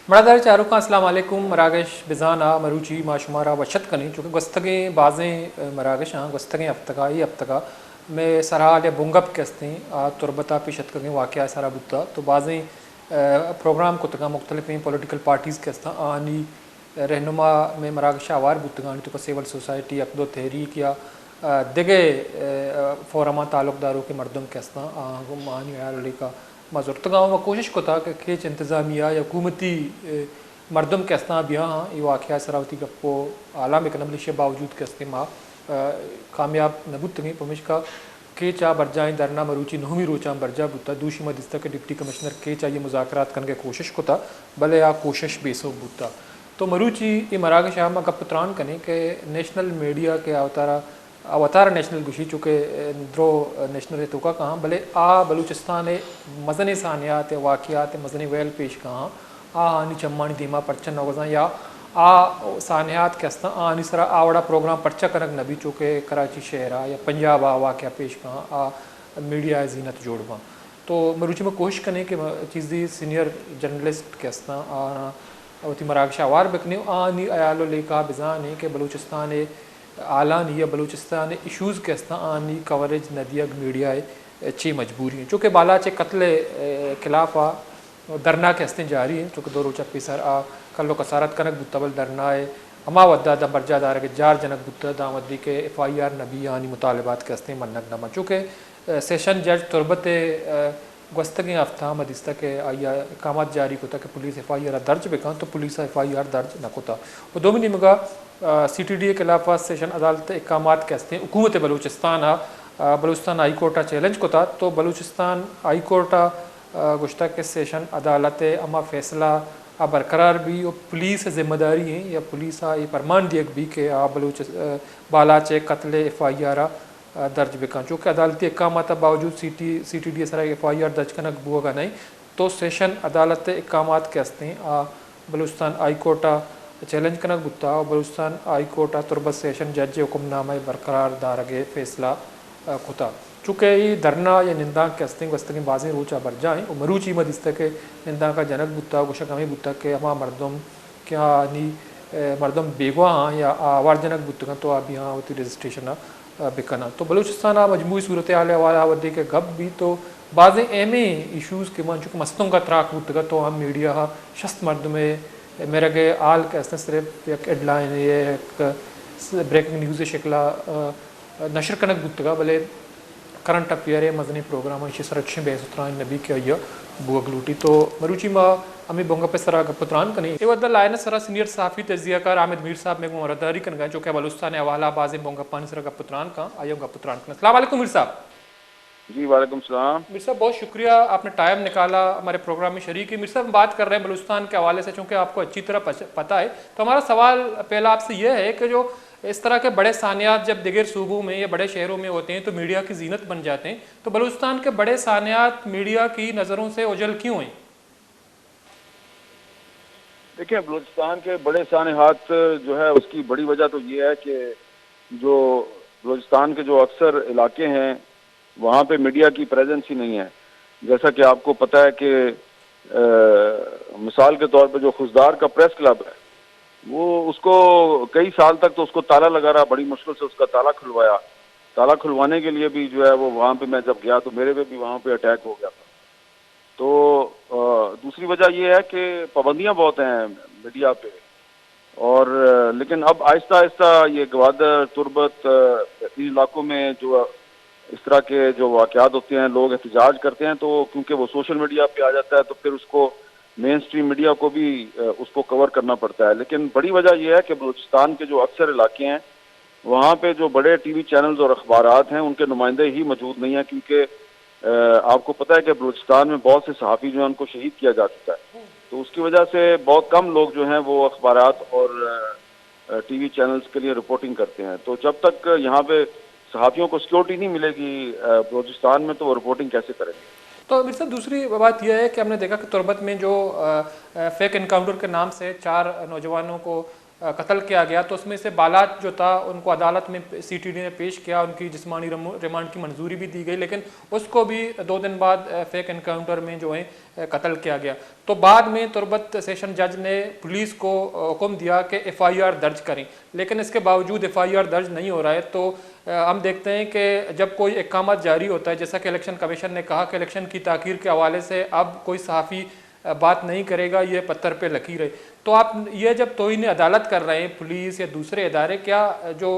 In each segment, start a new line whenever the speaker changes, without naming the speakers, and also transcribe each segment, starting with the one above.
मरादार चारुका अस्सलाम वालेकुम मरागश बिजाना मरूची माशुमारा वशत कनी चूँकि गस्तगे बाज़ें मरागश हाँ गस्तगे अफ्तगाई अफ्तगा में सराल या बुंगब कस्तें तुरबता पेशत करें वाक़या सारा बुता तो बाज़ें प्रोग्राम को तगा मुख्तलिफ पॉलिटिकल पार्टीज़ कस्ता आनी रहनुमा में मरागश आवार बुतगानी तो सिविल सोसाइटी अकदो तहरीक या दिगे फोरमा ताल्लुकदारों के मरदम कस्ता आनी आयाली का मजूरत गाँव में कोशिश को था कि खेच इंतज़ामिया या हुकूमती मरदम कस्ता भी हाँ ये वाक़या सरावती गप्पो आला में कनबलिश बावजूद कस्ते माँ कामयाब नबूत तंगी पमिश का के चा बरजाएं दरना मरूची नहुमी रोचा बरजा बुता दूसरी मदिस्ता के डिप्टी कमिश्नर के चाहिए मुज़ाकरात करने की कोशिश को था भले आ कोशिश बेसो बुता तो मरूची ये मराग शाह में गपत्रान कने के नेशनल मीडिया के अवतार नेशनल गुशी चुके द्रो नेशनल तुका कहाँ भले आ बलूचिस्तान मजन सानियात वाक़ियात मजन वैल पेश कहाँ आनी चम्मानी धीमा परचन नवजा या सानियात कस्ता आनी सरा आवड़ा प्रोग्राम परचा कनक नबी चुके कराची शहरा या पंजाब वाक़या पेश कहाँ मीडिया जीनत जोड़वा तो मरूची में कोशिश करने के चीज़ी सीनियर जर्नलिस्ट कस्ता अवती मरागश आवार बकने आनी अयालो लेका बिजाने के बलूचिस्तान आलानी या बलूचिस्तान इशूज़ के अस्ता आनी कवरेज नदियग मीडिया ची मजबूरी हैं चूँकि बाला चे कत्ले खिलाफा दरना के हस्ते जारी हैं चूँकि दो रोचा पेसर कल्लो कसारत कनक बुतबल दरना है अमा वद्दा दा बर्जा दार के जार जनक बुत्ता दामदी के FIR नबी आनी मुतालबात के हस्ते मन्नक नमा चूँकि सेशन जज तुरबत गस्तगे हफ्ता मदिस्ता के आया कामत जारी कोता कि पुलिस FIR दर्ज बेकान तो पुलिस FIR दर्ज न कोता वो दो मिनी मगा CTDA के खिलाफ सेशन अदालत इकामात के हस्ते हुकूमत Balochistan Balochistan high Carta challenge को था तो बलूचिस्तान हाई कोर्टा गुश्ता के सेशन अदालत अमा फैसला बरकरार भी और पुलिस जिम्मेदारी है या पुलिस ये फरमान दिया भी कि बलूच बाला चे कत्ले FIR दर्ज बेकान चूँकि अदालती इकामात बावजूद CTDA सरा FIR दर्ज कनक बुआ नहीं तो सेशन अदालत इकामात के हस्ते बलूचिस्तान हाई कोर्टा चैलेंज कनक बुता और बलूचिस्तान हाई कोर्टा तुरबत सेशन जज हुक्मनामा बरकरार दारगे फैसला खुता चूँकि ये धरना या निंदा के हस्ते वस्तगे बाज़ें रोचा बर जाएँ और मरूची मदिस्ता के निंदा का जनक बुता गुशकमी बुता के हमा मरदम क्या नी मरदम बेगवा हाँ या आवार जनक बुतगा तो अभी हाँ होती रजिस्ट्रेशन बिकना तो बलूचिस्तान मजमूई सूरत हाल वाला वदे के गप भी तो बाज़ एमे इशूज़ के मान चूँकि मस्तों का त्राक बुतगा तो हम मीडिया शस्त मर्द में मेरे के आल के हस्ते सिर्फ एक हेडलाइन ये एक ब्रेकिंग न्यूज़ शिकला नशर कनक बुतगा भले करंट अफेयर मजनी प्रोग्राम इसी संरक्षण बेसुतरान नबी के अय्या बुगलूटी तो मरूची माँ अमी बोंगा पे सरा गपुत्रान कनी ये वद्दा लायन सरा सीनियर सहाफ़ी तजियाकार आमिद मीर साहब में मरदारी कन गए जो कि बलूचिस्तान हवाला बाज़े बोंगा पानी सरा गपुत्रान का आयो गपुत्रान कन अस्सलाम वालेकुम मीर साहब।
जी वालेकुम सलाम।
मीर साहब बहुत शुक्रिया आपने टाइम निकाला हमारे प्रोग्राम में शरीक है। मीर साहब बात कर रहे हैं बलूचिस्तान के हवाले से चूँकि आपको अच्छी तरह पता है तो हमारा सवाल पहला आपसे यह है कि जो इस तरह के बड़े सानियात जब दिगर सूबों में या बड़े शहरों में होते हैं तो मीडिया की जीनत बन जाते हैं तो बलूचिस्तान के बड़े सानियात मीडिया की नज़रों से ओझल क्यों हैं?
देखिए बलूचिस्तान के बड़े सानियात जो है उसकी बड़ी वजह तो ये है कि जो बलूचिस्तान के जो अक्सर इलाके हैं वहाँ पे मीडिया की प्रेजेंस ही नहीं है। जैसा कि आपको पता है कि मिसाल के तौर पे जो खुशदार का प्रेस क्लब है वो उसको कई साल तक तो उसको ताला लगा रहा, बड़ी मुश्किल से उसका ताला खुलवाया। ताला खुलवाने के लिए भी जो है वो वहाँ पे मैं जब गया तो मेरे पे भी वहाँ पे अटैक हो गया था। तो दूसरी वजह ये है कि पाबंदियाँ बहुत हैं मीडिया पे और लेकिन अब आहिस्ता आहिस्ता ये गवादर तुरबत इन इलाकों में जो इस तरह के जो वाक़यात होते हैं लोग एहतजाज करते हैं तो क्योंकि वो सोशल मीडिया पे आ जाता है तो फिर उसको मेन स्ट्रीम मीडिया को भी उसको कवर करना पड़ता है। लेकिन बड़ी वजह यह है कि बलूचिस्तान के जो अक्सर इलाके हैं वहाँ पे जो बड़े टीवी चैनल्स और अखबारात हैं उनके नुमाइंदे ही मौजूद नहीं हैं क्योंकि आपको पता है कि बलूचिस्तान में बहुत से सहाफ़ी जो हैं उनको शहीद किया जा चुका है तो उसकी वजह से बहुत कम लोग जो हैं वो अखबारात और टीवी चैनल्स के लिए रिपोर्टिंग करते हैं। तो जब तक यहाँ पे सहाफ़ियों को सिक्योरिटी नहीं मिलेगी बलूचिस्तान में तो वो रिपोर्टिंग कैसे करेंगे?
तो मेरे साथ दूसरी बात यह है कि हमने देखा कि तुरबत में जो फेक इनकाउंटर के नाम से 4 नौजवानों को कत्ल किया गया, तो उसमें से बालात जो था उनको अदालत में सीटीडी ने पेश किया, उनकी जिस्मानी रिमांड की मंजूरी भी दी गई, लेकिन उसको भी 2 दिन बाद फेक एनकाउंटर में जो है कत्ल किया गया। तो बाद में तुर्बत सेशन जज ने पुलिस को हुक्म दिया कि FIR दर्ज करें, लेकिन इसके बावजूद FIR दर्ज नहीं हो रहा है। तो हम देखते हैं कि जब कोई इक़ामत जारी होता है, जैसा कि इलेक्शन कमीशन ने कहा कि इलेक्शन की ताख़ीर के हवाले से अब कोई सहाफ़ी बात नहीं करेगा, ये पत्थर पे लकीर है। तो आप ये जब तौहीन अदालत कर रहे हैं पुलिस या दूसरे इदारे, क्या जो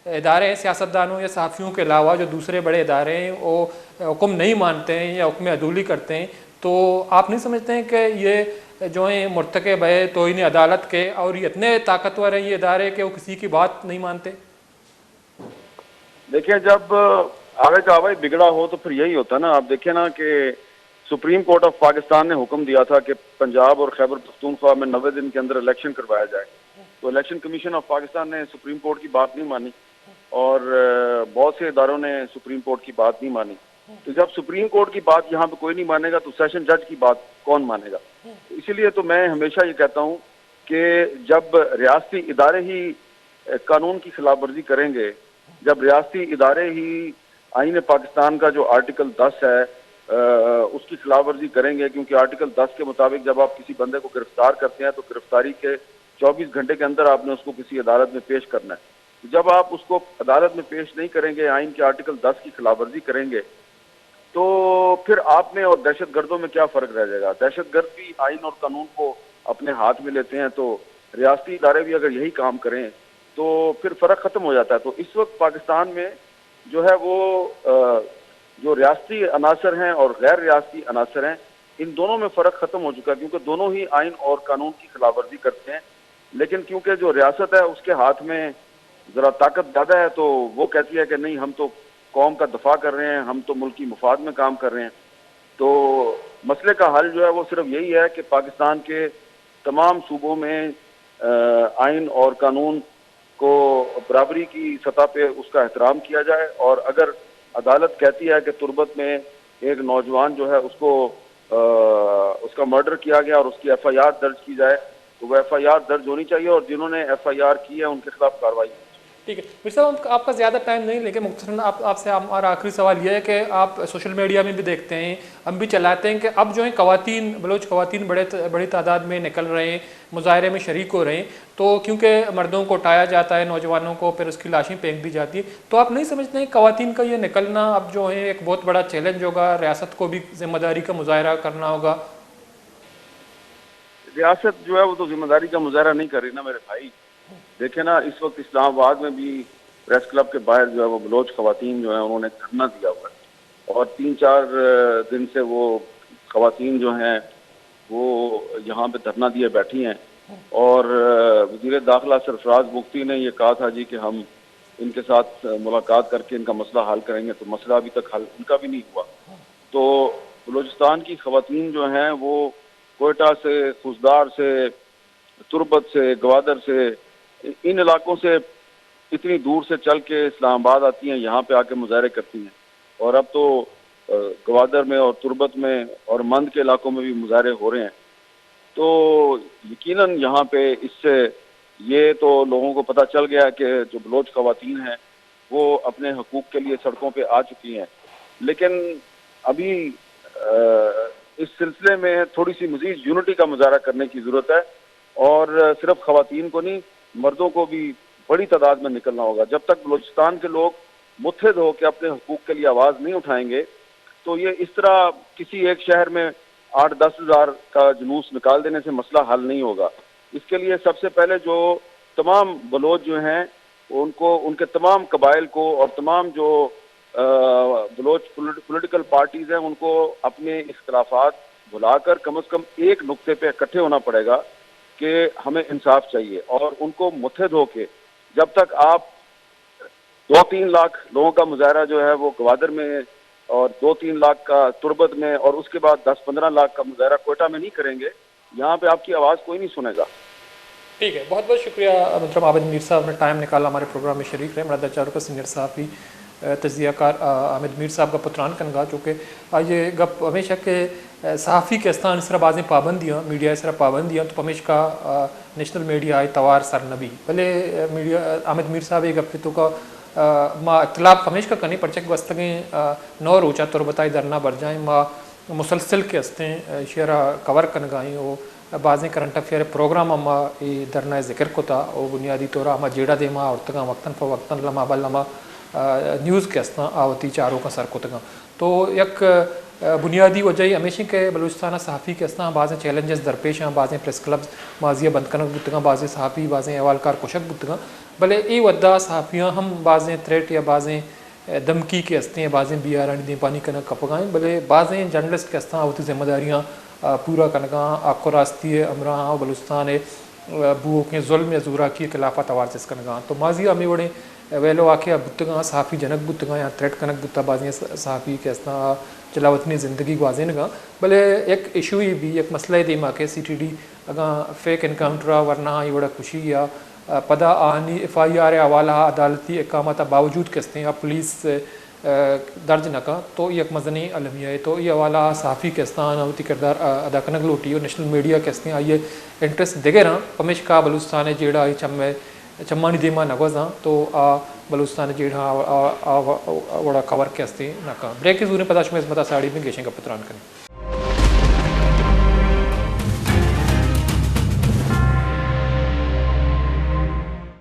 इदारे हैं सियासतदानों या सहाफ़ियों के अलावा जो दूसरे बड़े इदारे हैं वो हुक्म नहीं मानते हैं या हुक्म अदूली करते हैं, तो आप नहीं समझते हैं कि ये जो है मुर्तकब है तौहीन अदालत के, और ये इतने ताकतवर हैं ये इदारे कि वो किसी की बात नहीं मानते?
देखिए, जब आगे का आवाज बिगड़ा हो तो फिर यही होता ना। आप देखें ना कि सुप्रीम कोर्ट ऑफ पाकिस्तान ने हुक्म दिया था कि पंजाब और खैबर पख्तूनख्वा में 90 दिन के अंदर इलेक्शन करवाया जाए, तो इलेक्शन कमीशन ऑफ पाकिस्तान ने सुप्रीम कोर्ट की बात नहीं मानी और बहुत से इदारों ने सुप्रीम कोर्ट की बात नहीं मानी। तो जब सुप्रीम कोर्ट की बात यहाँ पे कोई नहीं मानेगा तो सेशन जज की बात कौन मानेगा? इसीलिए तो मैं हमेशा ये कहता हूँ कि जब रियासती इदारे ही कानून की खिलाफ वर्जी करेंगे, जब रियासती इदारे ही आईन पाकिस्तान का जो आर्टिकल 10 है उसकी खिलाफ वर्जी करेंगे, क्योंकि आर्टिकल 10 के मुताबिक जब आप किसी बंदे को गिरफ्तार करते हैं तो गिरफ्तारी के 24 घंटे के अंदर आपने उसको किसी अदालत में पेश करना है। जब आप उसको अदालत में पेश नहीं करेंगे, आइन के आर्टिकल 10 की खिलाफ वर्जी करेंगे, तो फिर आप में और दहशत गर्दों में क्या फर्क रह जाएगा? दहशत गर्द भी आइन और कानून को अपने हाथ में लेते हैं, तो रियासती इदारे भी अगर यही काम करें तो फिर फर्क खत्म हो जाता है। तो इस वक्त पाकिस्तान में जो है वो जो रियासती अनासर हैं और गैर रियासती अनासर हैं, इन दोनों में फ़र्क ख़त्म हो चुका है, क्योंकि दोनों ही आइन और कानून की खिलाफ वर्जी करते हैं। लेकिन क्योंकि जो रियासत है उसके हाथ में ज़रा ताकत ज़्यादा है, तो वो कहती है कि नहीं, हम तो कौम का दफा कर रहे हैं, हम तो मुल्की मुफाद में काम कर रहे हैं। तो मसले का हल जो है वो सिर्फ यही है कि पाकिस्तान के तमाम सूबों में आइन और कानून को बराबरी की सतह पे उसका एहतराम किया जाए, और अगर अदालत कहती है कि तुर्बत में एक नौजवान जो है उसको उसका मर्डर किया गया और उसकी FIR दर्ज की जाए, तो वह FIR दर्ज होनी चाहिए और जिन्होंने FIR की है उनके खिलाफ कार्रवाई।
ठीक है मीर साहब, आपका ज़्यादा टाइम नहीं, लेकिन मुख्तसरन आपसे हमारा आखिरी सवाल यह है कि आप सोशल मीडिया में भी देखते हैं, हम भी चलाते हैं कि अब जो है ख़वातीन, बलोच ख़वातीन बड़ी तादाद में निकल रहे हैं, मुजाहरे में शरीक हो रहे हैं, तो क्योंकि मर्दों को उठाया जाता है, नौजवानों को, फिर उसकी लाशें फेंक दी जाती है, तो आप नहीं समझते हैं ख़वातीन का ये निकलना अब जो है एक बहुत बड़ा चैलेंज होगा, रियासत को भी जिम्मेदारी का मुजाहरा करना होगा?
रियासत जो है वो तो जिम्मेदारी का मुजाहरा नहीं कर रही ना मेरे भाई। देखे ना, इस वक्त इस्लामाबाद में भी प्रेस क्लब के बाहर जो है वो बलोच ख़वातीन जो है उन्होंने धरना दिया हुआ है, और 3-4 दिन से वो ख़वातीन जो हैं वो यहाँ पे धरना दिए बैठी हैं। और वज़ीर दाखिला सरफराज मुफ्ती ने ये कहा था जी कि हम इनके साथ मुलाकात करके इनका मसला हल करेंगे, तो मसला अभी तक हल उनका भी नहीं हुआ। तो बलूचिस्तान की ख़वातीन जो हैं वो कोयटा से, खुशदार से, तुर्बत से, गवादर से, इन इलाकों से इतनी दूर से चल के इस्लामाबाद आती हैं, यहाँ पे आके मुजाहरे करती हैं। और अब तो गवादर में और तुर्बत में और मंद के इलाकों में भी मुजाहरे हो रहे हैं। तो यकीनन यहाँ पे इससे ये तो लोगों को पता चल गया कि जो बलोच ख़वातीन हैं वो अपने हकूक़ के लिए सड़कों पे आ चुकी हैं। लेकिन अभी इस सिलसिले में थोड़ी सी मज़ीद यूनिटी का मुजाहरा करने की ज़रूरत है, और सिर्फ ख़वातीन को नहीं, मर्दों को भी बड़ी तादाद में निकलना होगा। जब तक बलूचिस्तान के लोग मुत्तहिद हो के अपने हकूक़ के लिए आवाज़ नहीं उठाएंगे, तो ये इस तरह किसी एक शहर में 8-10 हज़ार का जुलूस निकाल देने से मसला हल नहीं होगा। इसके लिए सबसे पहले जो तमाम बलोच जो हैं उनको, उनके तमाम कबाइल को और तमाम जो बलोच पॉलिटिकल पार्टीज़ हैं उनको अपने इख्तलाफात भुलाकर कम से कम एक नुक्ते पे इकट्ठे होना पड़ेगा कि हमें इंसाफ चाहिए, और उनको मुत्तहिद होके जब तक आप 2-3 लाख लोगों का मुजाहरा जो है वो गवादर में और 2-3 लाख का तुर्बत में और उसके बाद 10-15 लाख का मुजाहरा कोयटा में नहीं करेंगे, यहाँ पे आपकी आवाज़ कोई नहीं सुनेगा।
ठीक है, बहुत बहुत शुक्रिया मतलब आबिद मीर साहब ने टाइम निकाला हमारे प्रोग्राम में शरीक रहे। मरद चारों का सीनियर साहब भी तजियाकार आमिद मीर साहब का पुत्रान कनगा, चूँकि ये गप हमेशा के सहाफ़ी के स्थान इस तरह बाज़ें पाबंदियाँ मीडिया इस तरह पाबंदियाँ तो हमेशा का नेशनल मीडिया आई तवार सर नबी भले मीडिया आमिद मीर साहब एक गप तो का माँ इतलाफ हमेशा का कनी परचक वस्तगें नौ रोचा तुरबताई दरना बर जाएँ माँ मुसलसल के हस्तें शेरा कवर कन गाई वो बाज़ें करंट अफेयर प्रोग्राम अम्मा ये दरना जिक्र को था वो बुनियादी तौर अम्मा जेड़ा दे माँ औरतगा वक्तन फ़वक्तन लमा बल लमा न्यूज़ के हस्ता आवती चारों का सर कोतगा तो एक बुनियादी वजह हमेशा के बलूचिस्तान सहाफ़ी के हस्ता बाज़ें चैलेंजेस दरपेश हैं, बाज़ें प्रेस क्लब माजिया बंद कनक बुतगा, बाज़ें सहाफ़ी बाज़ें अहवालकार कुशक बुतगा भले ये वद्दा सहाफ़ियाँ हम बाज़ें थ्रेट या बाज़ें धमकी के हस्ते हैं, बाज़ें बी आर दी पानी कनक कपगाएँ भले बाज़ें जर्नलिस्ट के हस्ता आवती जिम्मेदारियाँ पूरा कनका आको रास्ती अमरा बलूचिस्तान बुओ के जुल्म या ज़ूरा की खिलाफा तवार जिस कनगा तो माजिया हमें बड़े वेलो आके बुतगा सहाफ़ी जनक बुतगा या थ्रेट कनक बुता बाज़ें सहाफ़ी के हस्ता चलावतनी ज़िंदगी गुआजे नगा भले एक इशू ही भी एक मसला दे माँ के CTD अगर फेक इनकाउंटर वरना ये बड़ा खुशी या पदा आनी FIR हवाला अदालती इकामत बावजूद किस्तें या पुलिस दर्ज नका तो ये एक मजनी अलमिया है तो ये हवाला सहाफ़ी के स्थान अवती किरदार अदा कनक लोटी और नेशनल मीडिया के हस्ते आइए इंटरेस्ट देगे रहा हमेश का बलूचिस्तान जेड़ा चम्मे चम्मानी देमा नगोजा तो बलूचिस्तान जेड़ा वड़ा कवर के हस्ते नका ब्रेक के जूने पदाश में इसमता साड़ी में गेशें का पुत्रान करें।